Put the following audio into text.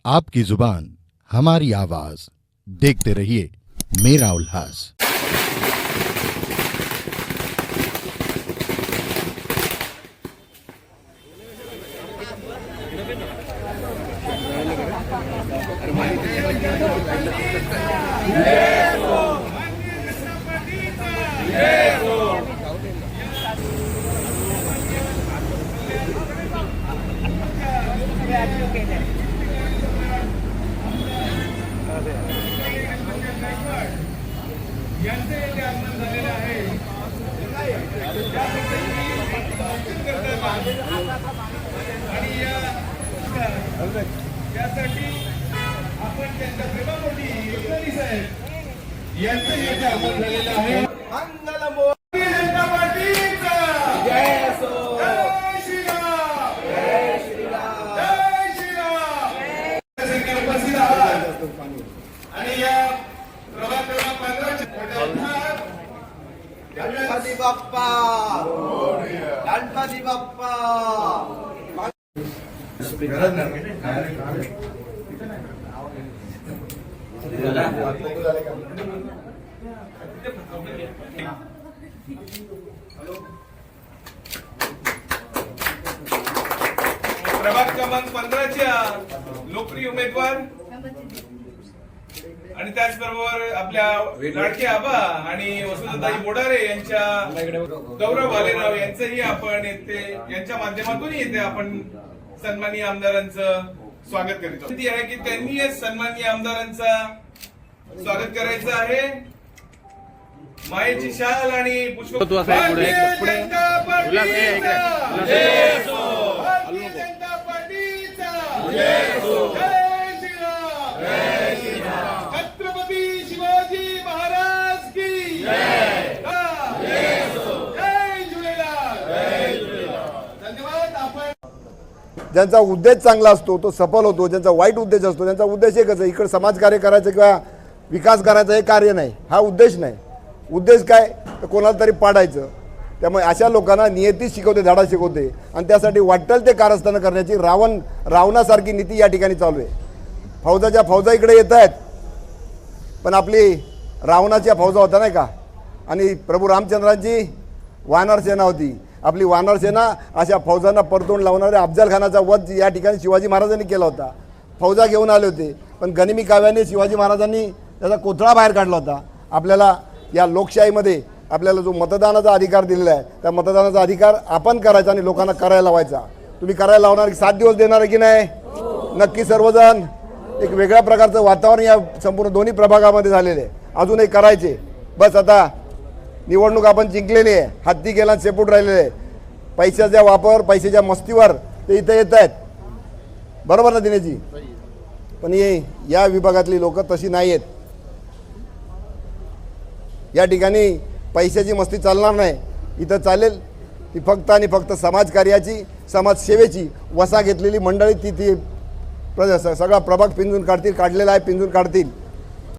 आपकी जुबान हमारी आवाज, देखते रहिए मेरा उल्लास। यांचे येथे आगमन झालेले आहे आणि यासाठी आपण त्यांच्या प्रेमापोटी योगदानी साहेब यांचे येथे आगमन झालेले आहे। मंगल मोदी जनता पार्टीचा जय असो, जय श्रीराम, जय श्रीराम, जय श्रीराम। सगळे उपस्थित आहात आणि या प्रभाग क्रमांक 15 गणपती बाप्पा, गणपती बाप्पा। प्रभाग क्रमांक 15च्या लोकप्रिय उमेदवार आणि त्याचबरोबर आपल्या लाडके आबा आणि वसुंधराताई मोडारे यांच्या गौरव भालेराव यांचंही आपण येथे यांच्या माध्यमातून येथे आपण सन्माननीय आमदारांचं स्वागत करीत आहोत। आहे की त्यांनी या सन्माननीय आमदारांचा स्वागत करायचं आहे। मायेची शाल आणि पुष्प भारतीय जनता पार्टीचा जय असो, भारतीय जनता पार्टीचा जय असो, जय श्रीराम, जय श्रीराम, छत्रपती शिवाजी महाराज की जय, जय असो, जय झुलेलाल, जय झुलेलाल। धन्यवाद। आपण ज्यांचा उद्देश चांगला असतो तो सफल होतो, ज्यांचा वाईट उद्देश असतो त्यांचा उद्देश एकच आहे, इकडे समाजकार्य करायचं किंवा विकास करायचं हे कार्य नाही, हा उद्देश नाही। उद्देश काय तर कोणाला तरी पाडायचं। त्यामुळे अशा लोकांना नियती शिकवते, धडा शिकवते आणि त्यासाठी वाटेल ते कारस्थानं करण्याची रावणासारखी नीती या ठिकाणी चालू आहे। फौजा इकडे येत आहेत, पण आपली रावणाच्या फौजा होता नाही का, आणि प्रभू रामचंद्रांची वानर सेना होती। आपली वानर सेना अशा फौजांना परतून लावणाऱ्या अफजल खानाचा वध या ठिकाणी शिवाजी महाराजांनी केला होता। फौजा घेऊन आले होते, पण गनिमी काव्याने शिवाजी महाराजांनी त्याचा कोथळा बाहेर काढला होता। आपल्याला या लोकशाहीमध्ये आपल्याला जो मतदानाचा अधिकार दिलेला आहे त्या मतदानाचा अधिकार आपण करायचा आणि लोकांना करायला लावायचा। तुम्ही करायला लावणार 7 दिवस देणार आहे की नाही? नक्की सर्वजण। एक वेगळ्या प्रकारचं वातावरण या संपूर्ण दोन्ही प्रभागामध्ये झालेलं आहे। अजूनही करायचे। बस आता निवडणूक आपण जिंकलेली आहे, हत्ती गेला शेपूट राहिलेले आहे। पैशाचा वापर, पैशाच्या मस्तीवर ते इथे येत आहेत, बरोबर ना दिनेशजी? पण या विभागातली लोक तशी नाही आहेत। या ठिकाणी पैशाची मस्ती चालणार नाही। इथं चालेल ती फक्त आणि फक्त समाजकार्याची, समाजसेवेची वसा घेतलेली मंडळी ती सगळा प्रभाग पिंजून काढतील, काढलेला आहे, पिंजून काढतील।